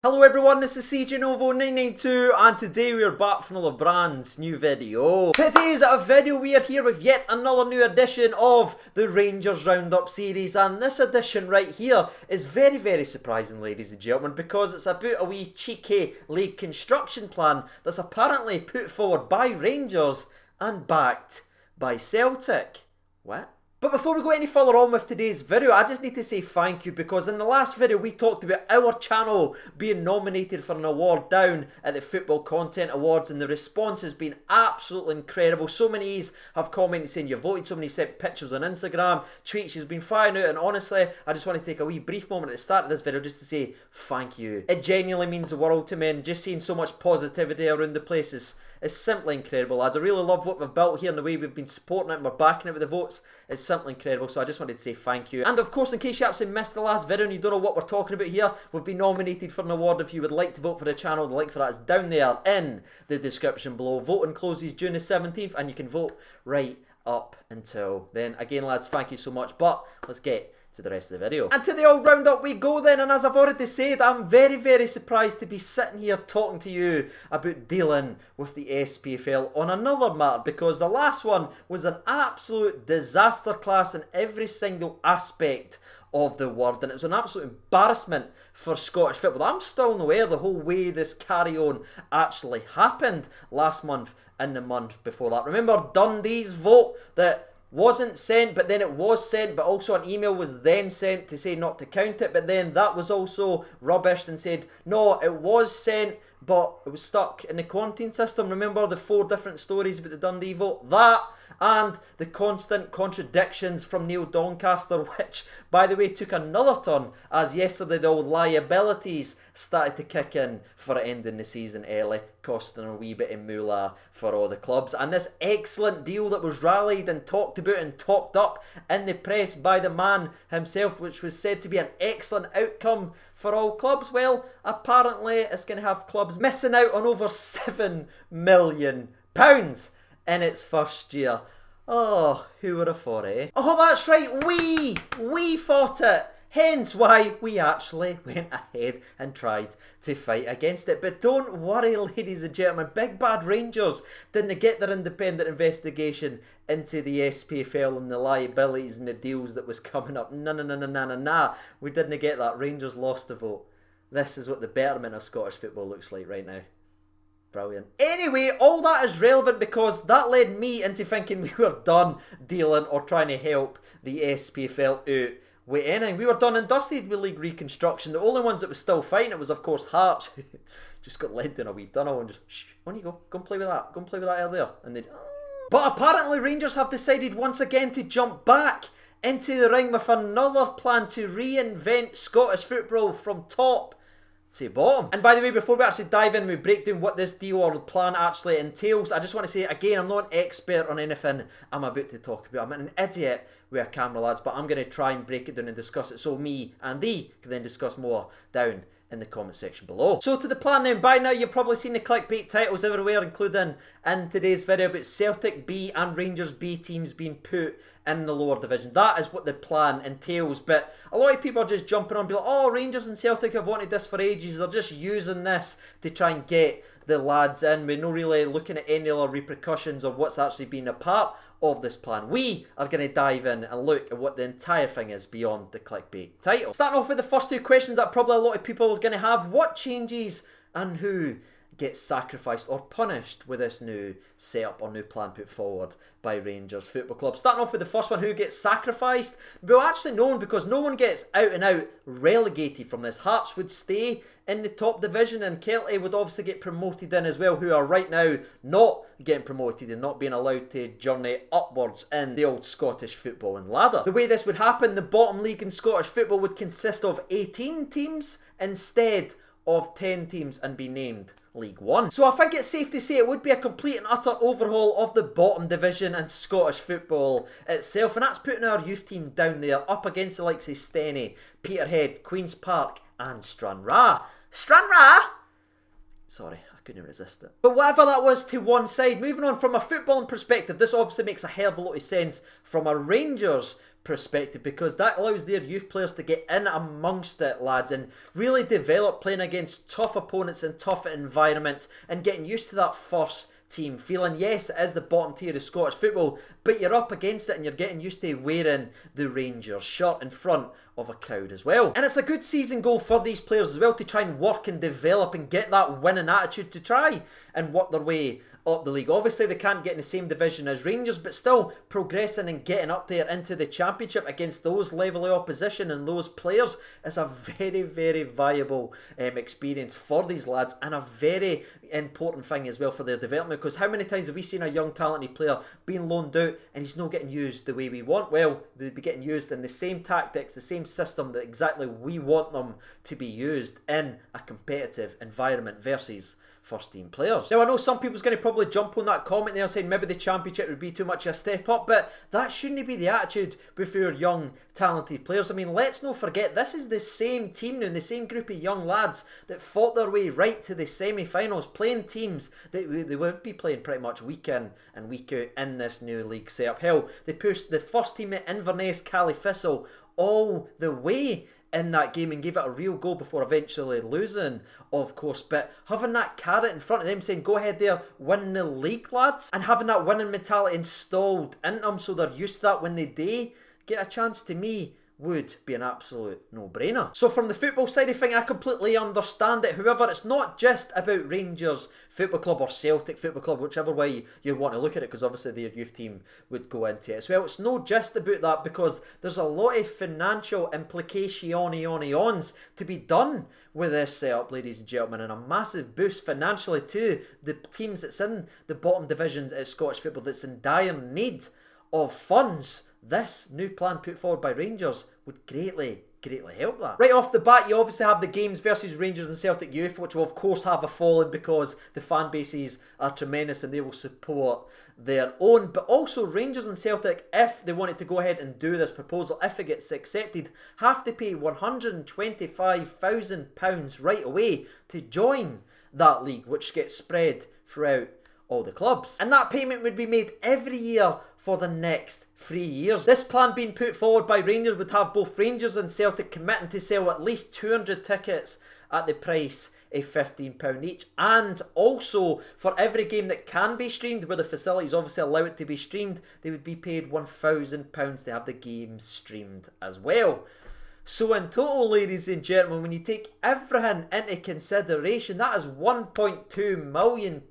Hello everyone, this is CJ Novo 992 and today we are back for another brand new video. Today's video we are here with yet another new edition of the Rangers Roundup series, and this edition right here is very surprising, ladies and gentlemen, because it's about a wee cheeky league construction plan that's apparently put forward by Rangers and backed by Celtic. What? But before we go any further on with today's video, I just need to say thank you, because in the last video we talked about our channel being nominated for an award down at the Football Content Awards, and the response has been absolutely incredible. So many have commented saying you voted, so many sent pictures on Instagram, tweets has been firing out, and honestly, I just want to take a wee brief moment at the start of this video just to say thank you. It genuinely means the world to me, and just seeing so much positivity around the place is simply incredible, lads. I really love what we've built here and the way we've been supporting it and we're backing it with the votes. It's simply incredible, so I just wanted to say thank you. And of course, in case you actually missed the last video and you don't know what we're talking about here, we've been nominated for an award. If you would like to vote for the channel, the link for that is down there in the description below. Voting closes June the 17th and you can vote right up until then. Again, lads, thank you so much, but let's get to the rest of the video. And to the old roundup we go then, and as I've already said, I'm very surprised to be sitting here talking to you about dealing with the SPFL on another matter, because the last one was an absolute disaster class in every single aspect of the word, and it was an absolute embarrassment for Scottish football. I'm still unaware the whole way this carry on actually happened last month and the month before that. Remember Dundee's vote that wasn't sent, but then it was sent, but also an email was then sent to say not to count it, but then that was also rubbished and said no, it was sent, but it was stuck in the quarantine system. Remember the 4 different stories about the Dundee vote? That, and the constant contradictions from Neil Doncaster, which, by the way, took another turn as yesterday the old liabilities started to kick in for ending the season early, costing a wee bit of moolah for all the clubs. And this excellent deal that was rallied and talked about and talked up in the press by the man himself, which was said to be an excellent outcome for all clubs, well, apparently it's going to have clubs missing out on over £7 million in its first year. Oh, who would have thought, eh? Oh, that's right, we fought it. Hence why we actually went ahead and tried to fight against it. But don't worry, ladies and gentlemen, big bad Rangers didn't get their independent investigation into the SPFL and the liabilities and the deals that was coming up. Nah. We didn't get that. Rangers lost the vote. This is what the betterment of Scottish football looks like right now. Brilliant. Anyway, all that is relevant because that led me into thinking we were done dealing or trying to help the SPFL out with anything. We were done and dusted with league reconstruction. The only ones that was still fighting it was, of course, Hearts, who just got led down a wee tunnel and just, shh, on you go and play with that. Go and play with that earlier. And then, but apparently Rangers have decided once again to jump back into the ring with another plan to reinvent Scottish football from top to bottom. And by the way, before we actually dive in, we break down what this deal or plan actually entails, I just want to say again, I'm not an expert on anything I'm about to talk about. I'm an idiot with a camera, lads, but I'm going to try and break it down and discuss it so me and thee can then discuss more down in the comment section below. So to the plan now. By now you've probably seen the clickbait titles everywhere, including in today's video about Celtic B and Rangers B teams being put in the lower division. That is what the plan entails, but a lot of people are just jumping on and be like, oh, Rangers and Celtic have wanted this for ages, they're just using this to try and get the lads in. We're not really looking at any other repercussions or what's actually been a part of this plan. We are going to dive in and look at what the entire thing is beyond the clickbait title. Starting off with the first 2 questions that probably a lot of people are going to have. What changes and who gets sacrificed or punished with this new setup or new plan put forward by Rangers Football Club? Starting off with the first one, who gets sacrificed? Well, actually no one, because no one gets out and out relegated from this. Hearts would stay in the top division and Celtic would obviously get promoted in as well, who are right now not getting promoted and not being allowed to journey upwards in the old Scottish football and ladder. The way this would happen, the bottom league in Scottish football would consist of 18 teams instead of 10 teams and be named League One. So I think it's safe to say it would be a complete and utter overhaul of the bottom division and Scottish football itself, and that's putting our youth team down there up against the likes of Steny, Peterhead, Queen's Park and Stranraer. Stranraer? Sorry, I couldn't resist it. But whatever that was to one side, moving on from a footballing perspective, this obviously makes a hell of a lot of sense from a Rangers perspective, because that allows their youth players to get in amongst it, lads, and really develop playing against tough opponents and tough environments and getting used to that first team feeling. Yes, it is the bottom tier of Scottish football, but you're up against it and you're getting used to wearing the Rangers shirt in front of a crowd as well. And it's a good season goal for these players as well, to try and work and develop and get that winning attitude to try and work their way up the league. Obviously they can't get in the same division as Rangers, but still progressing and getting up there into the Championship against those level of opposition and those players is a very, very viable experience for these lads, and a very important thing as well for their development, because how many times have we seen a young talented player being loaned out and he's not getting used the way we want? Well, they'd be getting used in the same tactics, the same system that exactly we want them to be used in a competitive environment versus first team players. Now I know some people's going to probably jump on that comment there saying maybe the Championship would be too much of a step up, but that shouldn't be the attitude with your young talented players. I mean, let's not forget, this is the same team now, and the same group of young lads that fought their way right to the semi-finals, playing teams that they would be playing pretty much week in and week out in this new league setup. Hell, they pushed the first team at Inverness Califistle all the way in that game and gave it a real go before eventually losing, of course. But having that carrot in front of them saying, go ahead there, win the league, lads, and having that winning mentality installed in them so they're used to that when they do get a chance, to me would be an absolute no-brainer. So from the football side of things, I completely understand it. However, it's not just about Rangers Football Club or Celtic Football Club, whichever way you want to look at it, because obviously their youth team would go into it as well. It's not just about that, because there's a lot of financial implications to be done with this setup, ladies and gentlemen, and a massive boost financially to the teams that's in the bottom divisions at Scottish football that's in dire need of funds. This new plan put forward by Rangers would greatly help that. Right off the bat, you obviously have the games versus Rangers and Celtic Youth, which will of course have a following because the fan bases are tremendous and they will support their own. But also Rangers and Celtic, if they wanted to go ahead and do this proposal, if it gets accepted, have to pay £125,000 right away to join that league, which gets spread throughout all the clubs. And that payment would be made every year for the next 3 years. This plan being put forward by Rangers would have both Rangers and Celtic committing to sell at least 200 tickets at the price of £15 each, and also for every game that can be streamed, where the facilities obviously allow it to be streamed, they would be paid £1,000 to have the games streamed as well. So in total, ladies and gentlemen, when you take everything into consideration, that is £1.2 million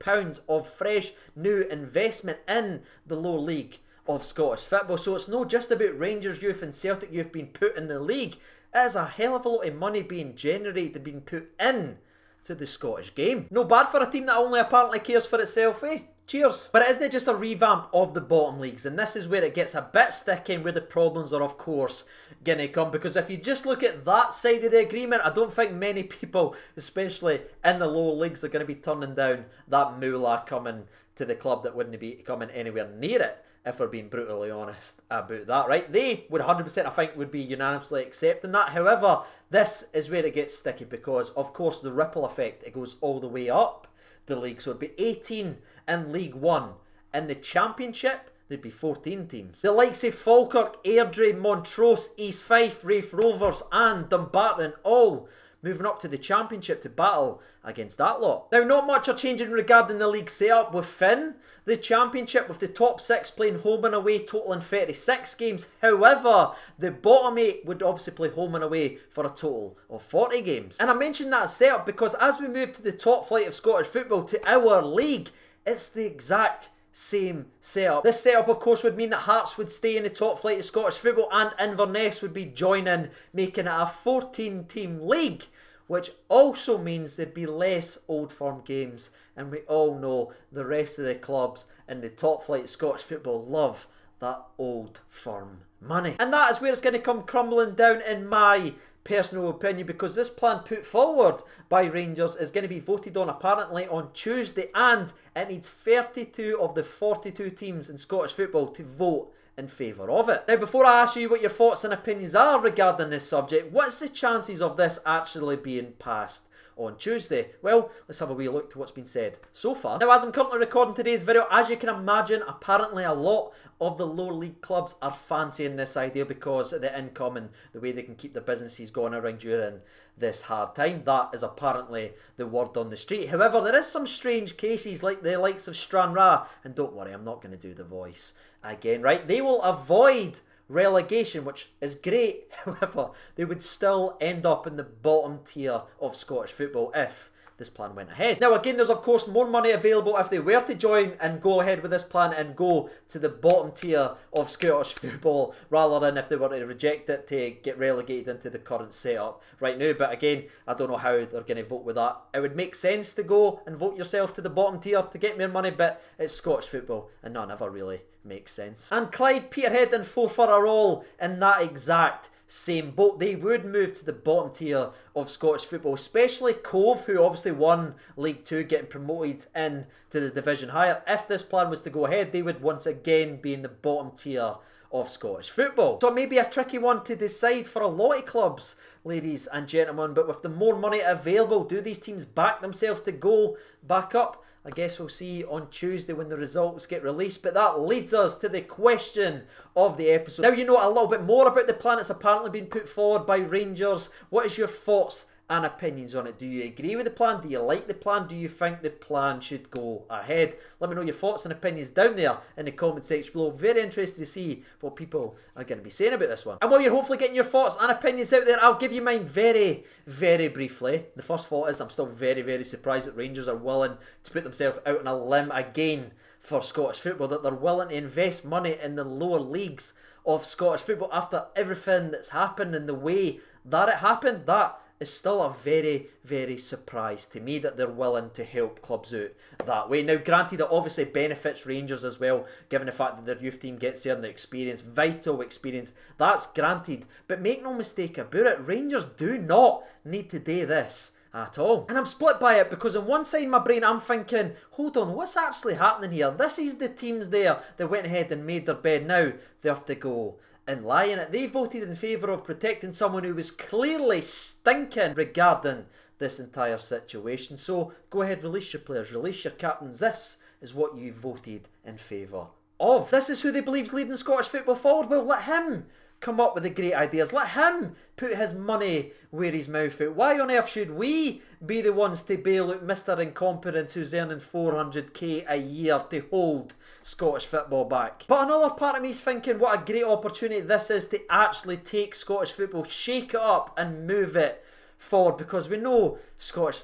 of fresh new investment in the low league of Scottish football. So it's not just about Rangers youth and Celtic youth being put in the league. It is a hell of a lot of money being generated, being put in to the Scottish game. No bad for a team that only apparently cares for itself, eh? Cheers. But it isn't just a revamp of the bottom leagues, and this is where it gets a bit sticky and where the problems are of course going to come, because if you just look at that side of the agreement, I don't think many people, especially in the lower leagues, are going to be turning down that moolah coming to the club that wouldn't be coming anywhere near it, if we're being brutally honest about that, right? They would 100%, I think, would be unanimously accepting that. However, this is where it gets sticky, because of course the ripple effect, it goes all the way up the league. So it'd be 18 in League 1. In the Championship, there'd be 14 teams. The likes of Falkirk, Airdrie, Montrose, East Fife, Raith Rovers and Dumbarton all moving up to the Championship to battle against that lot. Now, not much are changing regarding the league setup within the Championship, with the top 6 playing home and away, totaling 36 games. However, the bottom 8 would obviously play home and away for a total of 40 games. And I mentioned that setup because as we move to the top flight of Scottish football, to our league, it's the exact same setup. This setup of course would mean that Hearts would stay in the top flight of Scottish football and Inverness would be joining, making it a 14 team league, which also means there'd be less Old Firm games, and we all know the rest of the clubs in the top flight of Scottish football love that Old Firm money. And that is where it's going to come crumbling down in my personal opinion, because this plan put forward by Rangers is going to be voted on apparently on Tuesday, and it needs 32 of the 42 teams in Scottish football to vote in favour of it. Now, before I ask you what your thoughts and opinions are regarding this subject, what's the chances of this actually being passed? on Tuesday? Well, let's have a wee look to what's been said so far. Now, as I'm currently recording today's video, as you can imagine, apparently a lot of the lower league clubs are fancying this idea because of the income and the way they can keep their businesses going around during this hard time. That is apparently the word on the street. However, there is some strange cases like the likes of Stranraer, and don't worry, I'm not going to do the voice again, right? They will avoid relegation, which is great. However, they would still end up in the bottom tier of Scottish football if this plan went ahead. Now again, there's of course more money available if they were to join and go ahead with this plan and go to the bottom tier of Scottish football rather than if they were to reject it to get relegated into the current setup right now. But again, I don't know how they're going to vote with that. It would make sense to go and vote yourself to the bottom tier to get more money, but it's Scottish football and none ever really makes sense. And Clyde, Peterhead and Forfar are all in that exact same boat. They would move to the bottom tier of Scottish football, especially Cove, who obviously won League 2, getting promoted into the division higher. If this plan was to go ahead, they would once again be in the bottom tier of Scottish football. So it may be a tricky one to decide for a lot of clubs, ladies and gentlemen, but with the more money available, do these teams back themselves to go back up? I guess we'll see on Tuesday when the results get released. But that leads us to the question of the episode. Now you know a little bit more about the plan that's apparently been put forward by Rangers. What is your thoughts and opinions on it? Do you agree with the plan? Do you like the plan? Do you think the plan should go ahead? Let me know your thoughts and opinions down there in the comment section below. Very interested to see what people are going to be saying about this one. And while you're hopefully getting your thoughts and opinions out there, I'll give you mine very, very briefly. The first thought is I'm still very, very surprised that Rangers are willing to put themselves out on a limb again for Scottish football, that they're willing to invest money in the lower leagues of Scottish football after everything that's happened and the way that it happened. That is still a very, very surprise to me that they're willing to help clubs out that way. Now, granted, it obviously benefits Rangers as well, given the fact that their youth team gets there and the experience, vital experience, that's granted. But make no mistake about it, Rangers do not need to do this at all. And I'm split by it because on one side of my brain I'm thinking, hold on, what's actually happening here? This is the teams there that went ahead and made their bed. Now they have to go and lie in it. They voted in favour of protecting someone who was clearly stinking regarding this entire situation. So go ahead, release your players, release your captains. This is what you voted in favour of. This is who they believe's leading Scottish football forward. Well, let him come up with the great ideas. Let him put his money where his mouth is. Why on earth should we be the ones to bail out Mr. Incompetence who's earning 400k a year to hold Scottish football back? But another part of me is thinking what a great opportunity this is to actually take Scottish football, shake it up and move it forward, because we know Scottish,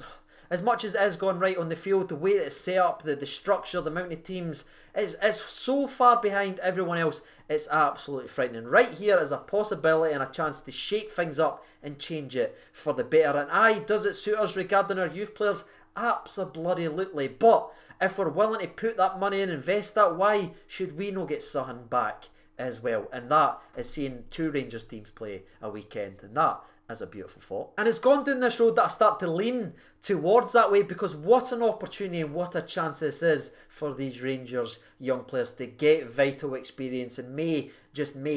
as much as it has gone right on the field, the way that it's set up, the structure, the amount of teams, is so far behind everyone else. It's absolutely frightening. Right here is a possibility and a chance to shake things up and change it for the better. And aye, does it suit us regarding our youth players? Absolutely. But if we're willing to put that money in, invest that, why should we not get something back as well? And that is seeing two Rangers teams play a weekend, and that is a beautiful thought. And it's gone down this road that I start to lean towards that way, because what an opportunity, what a chance this is for these Rangers young players to get vital experience and may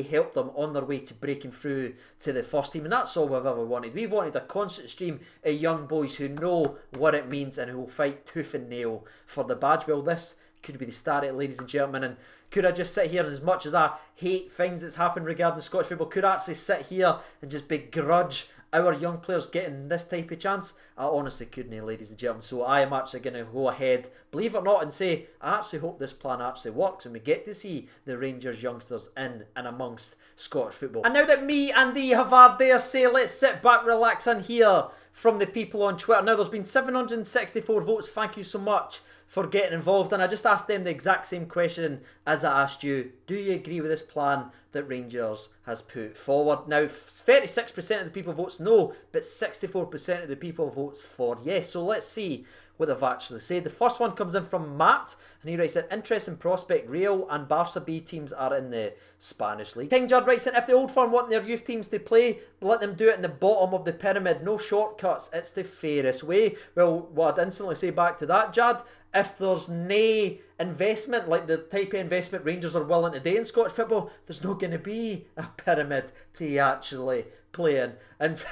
help them on their way to breaking through to the first team. And that's all we've ever wanted. We've wanted a constant stream of young boys who know what it means and who will fight tooth and nail for the badge. Well, this could be the start of it, ladies and gentlemen. And could I just sit here, and as much as I hate things that's happened regarding Scottish football, could I actually sit here and just begrudge our young players getting this type of chance? I honestly couldn't, ladies and gentlemen. So I am actually going to go ahead, believe it or not, and say I actually hope this plan actually works and we get to see the Rangers youngsters in and amongst Scottish football. And now that me and thee have had their say, let's sit back, relax and hear from the people on Twitter. Now, there's been 764 votes. Thank you so much for getting involved, and I just asked them the exact same question as I asked you. Do you agree with this plan that Rangers has put forward? Now, 36% of the people votes no, but 64% of the people votes for yes. So let's see what they've actually said. The first one comes in from Matt, and he writes in, interesting prospect, Real and Barca B teams are in the Spanish league. King Judd writes in, if the Old Firm want their youth teams to play, let them do it in the bottom of the pyramid, no shortcuts, it's the fairest way. Well, what I'd instantly say back to that, Judd, if there's no investment, like the type of investment Rangers are willing to do in Scottish football, there's not going to be a pyramid to actually playing, and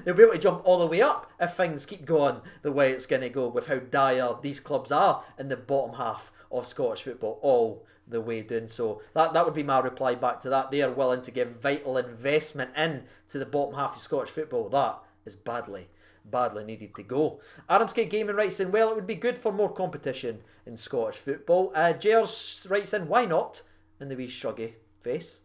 they'll be able to jump all the way up if things keep going the way it's going to go, with how dire these clubs are in the bottom half of Scottish football all the way down. So that would be my reply back to that. They are willing to give vital investment in to the bottom half of Scottish football. That is badly needed to go. Adamsgate Gaming writes in, well, it would be good for more competition in Scottish football. Jers writes in, why not? In the wee shruggy face.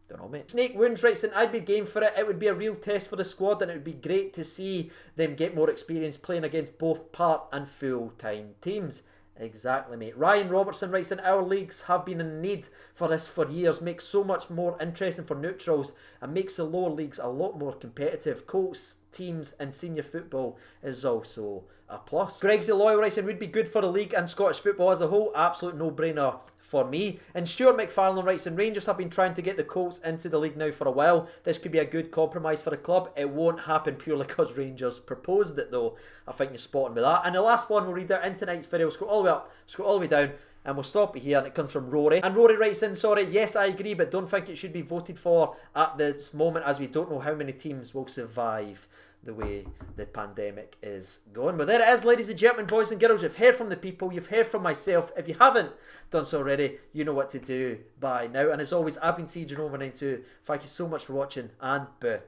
Don't know, mate. Snake Wounds writes in, I'd be game for it. It would be a real test for the squad, and it would be great to see them get more experience playing against both part and full-time teams. Exactly, mate. Ryan Robertson writes in, our leagues have been in need for this for years. Makes so much more interesting for neutrals and makes the lower leagues a lot more competitive. Colts teams in senior football is also a plus. Greg's Loyal writes in, would be good for the league and Scottish football as a whole. Absolute no-brainer for me. And Stuart McFarlane writes in, Rangers have been trying to get the Colts into the league now for a while. This could be a good compromise for the club. It won't happen purely because Rangers proposed it, though. I think you're spot on with that. And the last one we'll read out in tonight's video. Scroll all the way up, scroll all the way down, and we'll stop it here, and it comes from Rory. And Rory writes in, sorry, yes, I agree, but don't think it should be voted for at this moment, as we don't know how many teams will survive the way the pandemic is going. Well, there it is, ladies and gentlemen, boys and girls. You've heard from the people, you've heard from myself. If you haven't done so already, you know what to do by now. And as always, I've been CJNova92. Thank you so much for watching, and bye.